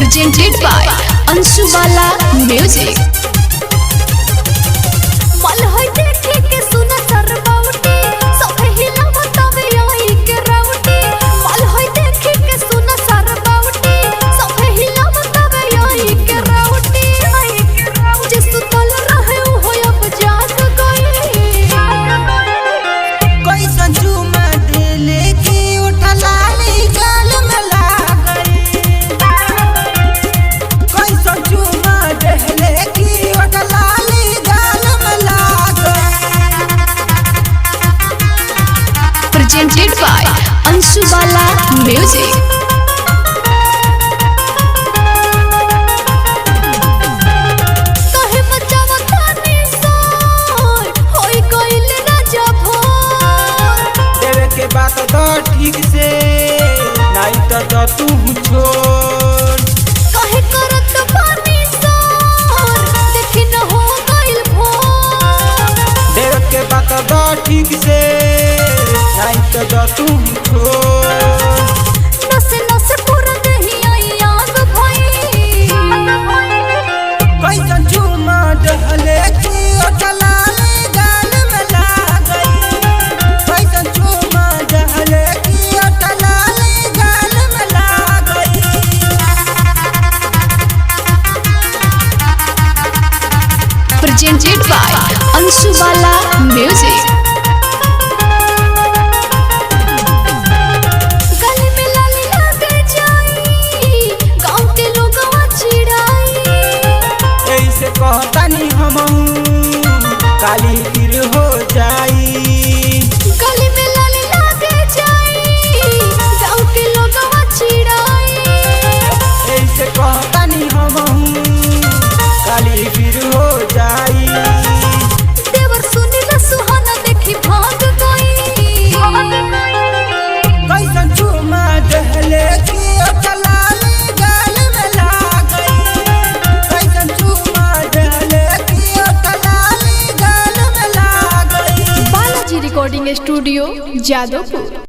presented by Anshubala Music. Presented by Anshubala Music. बात तो ठीक से नहीं तो तू छोड़ काहे करत पानी सोर देखि न हो गइल भोर देव के बात तो ठीक से नहीं तो तू छोड़ नसे नसे पूरा नहीं आई आग भई कैसन झूमा डहले की ओटला गाल में लाग गई कैसन झूमा डहले की ओटला गाल में लाग गई। Presented by Anshubala Music. गले में लाली लग जाई गांव के लोगवा चिड़ाई ऐसे कहतानी हम काली गिर हो जाई गले में लाली लग जाई गांव के लोगवा चिड़ाई ऐसे कहतानी हम काली गिर हो जाई। देवर सुनीला सुहाना देखी भाग गई कैसन झूमा डहले की ओटला गाल में लाग गई कैसन झूमा डहले की ओटला गाल में लाग गई। Balaji recording studio, Jadavpur.